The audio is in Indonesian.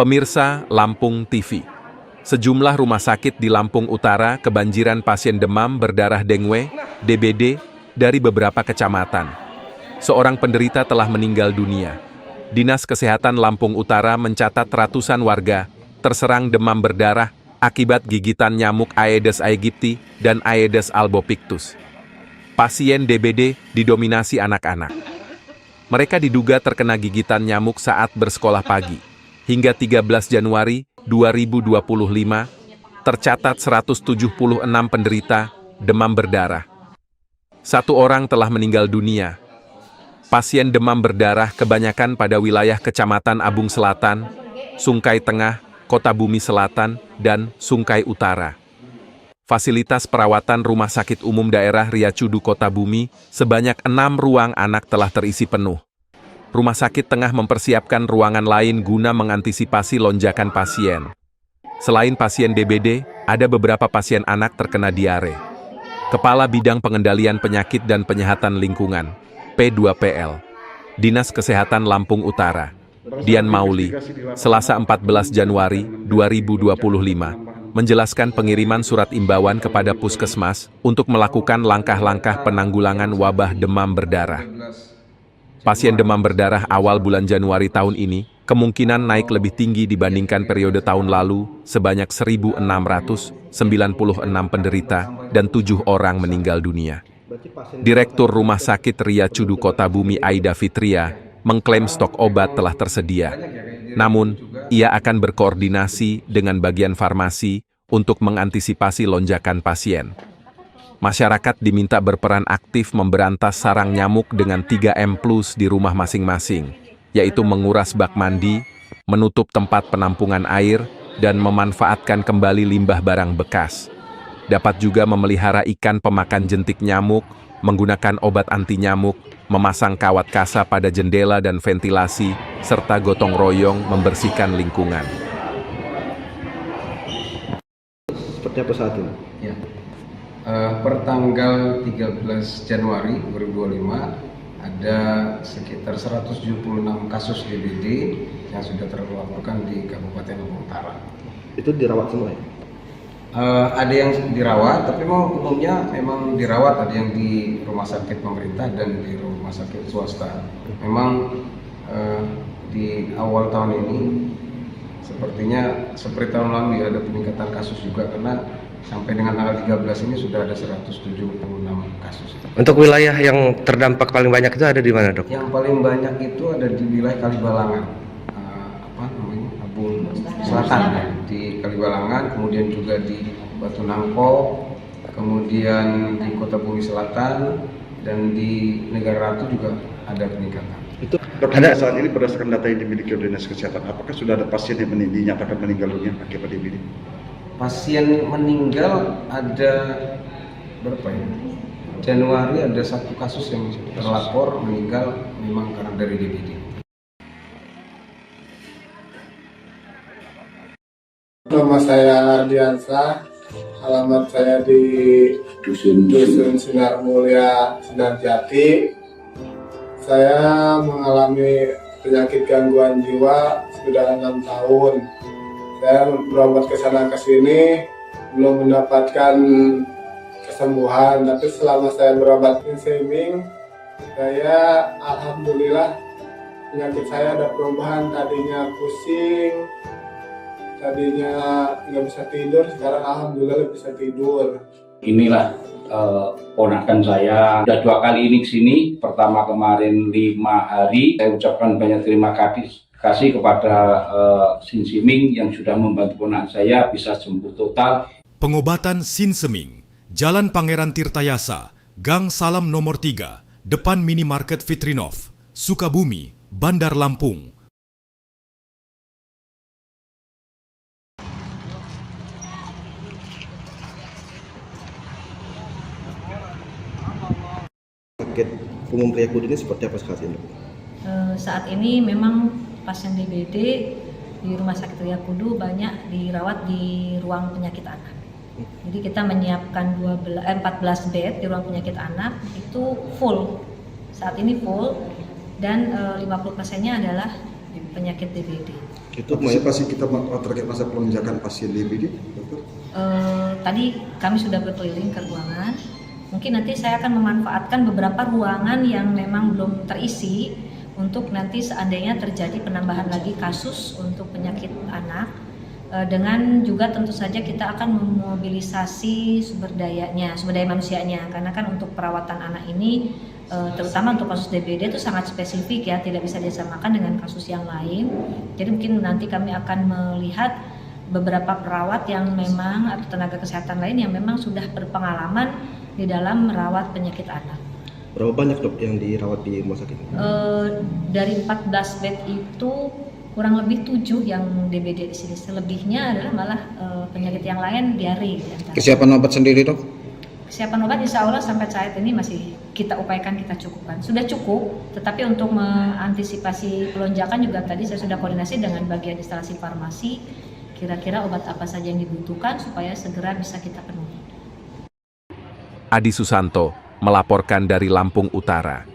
Pemirsa Lampung TV, sejumlah rumah sakit di Lampung Utara kebanjiran pasien demam berdarah dengue, DBD, dari beberapa kecamatan. Seorang penderita telah meninggal dunia. Dinas Kesehatan Lampung Utara mencatat ratusan warga terserang demam berdarah akibat gigitan nyamuk Aedes aegypti dan Aedes albopictus. Pasien DBD didominasi anak-anak. Mereka diduga terkena gigitan nyamuk saat bersekolah pagi. Hingga 13 Januari 2025, tercatat 176 penderita demam berdarah. 1 orang telah meninggal dunia. Pasien demam berdarah kebanyakan pada wilayah Kecamatan Abung Selatan, Sungkai Tengah, Kota Bumi Selatan, dan Sungkai Utara. Fasilitas perawatan Rumah Sakit Umum Daerah Riyacudu Kota Bumi, sebanyak 6 ruang anak telah terisi penuh. Rumah sakit tengah mempersiapkan ruangan lain guna mengantisipasi lonjakan pasien. Selain pasien DBD, ada beberapa pasien anak terkena diare. Kepala Bidang Pengendalian Penyakit dan Penyihatan Lingkungan, P2PL, Dinas Kesehatan Lampung Utara, Dian Mauli, Selasa 14 Januari 2025, menjelaskan pengiriman surat imbauan kepada Puskesmas untuk melakukan langkah-langkah penanggulangan wabah demam berdarah. Pasien demam berdarah awal bulan Januari tahun ini kemungkinan naik lebih tinggi dibandingkan periode tahun lalu, sebanyak 1.696 penderita dan 7 orang meninggal dunia. Direktur Rumah Sakit Riyacudu Kota Bumi Aida Fitria mengklaim stok obat telah tersedia. Namun, ia akan berkoordinasi dengan bagian farmasi untuk mengantisipasi lonjakan pasien. Masyarakat diminta berperan aktif memberantas sarang nyamuk dengan 3M+ di rumah masing-masing, yaitu menguras bak mandi, menutup tempat penampungan air, dan memanfaatkan kembali limbah barang bekas. Dapat juga memelihara ikan pemakan jentik nyamuk, menggunakan obat anti nyamuk, memasang kawat kasa pada jendela dan ventilasi, serta gotong royong membersihkan lingkungan. Seperti apa saat ini? Ya. Per tanggal 13 Januari 2025 ada sekitar 176 kasus DBD yang sudah terlaporkan di Kabupaten Lampung Utara. Itu dirawat semua ya? Ada yang dirawat, tapi umumnya memang dirawat, ada yang di rumah sakit pemerintah dan di rumah sakit swasta. Memang di awal tahun ini sepertinya seperti tahun lalu ya, ada peningkatan kasus juga karena sampai dengan tanggal 13 ini sudah ada 176 kasus. Untuk wilayah yang terdampak paling banyak itu ada di mana, Dok? Yang paling banyak itu ada di wilayah Kalibalangan, Abung Selatan ya, di Kalibalangan, kemudian juga di Batu Nangko, kemudian di Kota Bumi Selatan, dan di Negara Ratu juga ada peningkatan. Itu ada saat ini berdasarkan data yang dimiliki oleh Dinas Kesehatan, apakah sudah ada pasien yang dinyatakan meninggal dunia akibat DBD? Pasien meninggal ada berapa ya? Januari ada 1 kasus yang terlapor meninggal memang karena dari DBD. Nama saya Ardiansa, alamat saya di Dusun Sinar Mulia, Sinarjati. Saya mengalami penyakit gangguan jiwa sudah 6 tahun. Saya berobat ke sana ke sini belum mendapatkan kesembuhan, tapi selama saya berobat Inseming, saya alhamdulillah penyakit saya ada perubahan. Tadinya pusing, tadinya nggak bisa tidur, sekarang alhamdulillah bisa tidur. Inilah ponakan saya, sudah 2 kali ini kesini. Pertama kemarin 5 hari. Saya ucapkan banyak terima kasih kepada Sinseming yang sudah membantu ponakan saya bisa sembuh total. Pengobatan Sinseming, Jalan Pangeran Tirtayasa, Gang Salam nomor 3, depan Minimarket Fitrinov, Sukabumi, Bandar Lampung. Sakit umum Riyacudu ini seperti apa saat ini? Saat ini memang pasien DBD di Rumah Sakit Riyacudu banyak dirawat di ruang penyakit anak. Jadi kita menyiapkan 14 bed di ruang penyakit anak, itu full. Saat ini full, dan 50%-nya adalah penyakit DBD. Itu antisipasi kita terkait masa pelonjakan pasien DBD, dokter? Tadi kami sudah berkeliling ke ruangan. Mungkin nanti saya akan memanfaatkan beberapa ruangan yang memang belum terisi untuk nanti seandainya terjadi penambahan lagi kasus untuk penyakit anak. Dengan juga tentu saja kita akan memobilisasi sumber daya manusianya, karena kan untuk perawatan anak ini terutama untuk kasus DBD itu sangat spesifik ya, tidak bisa disamakan dengan kasus yang lain. Jadi mungkin nanti kami akan melihat beberapa perawat yang memang atau tenaga kesehatan lain yang memang sudah berpengalaman di dalam merawat penyakit anak. Berapa banyak dok yang dirawat di rumah sakit? Dari 14 bed itu kurang lebih 7 yang DBD di sini. Selebihnya adalah malah penyakit yang lain, diare. Kesiapan obat sendiri dok? Kesiapan obat insya Allah sampai saat ini masih kita upayakan kita cukupkan. Sudah cukup, tetapi untuk mengantisipasi pelonjakan juga tadi saya sudah koordinasi dengan bagian instalasi farmasi, kira-kira obat apa saja yang dibutuhkan supaya segera bisa kita penuhi. Adi Susanto melaporkan dari Lampung Utara.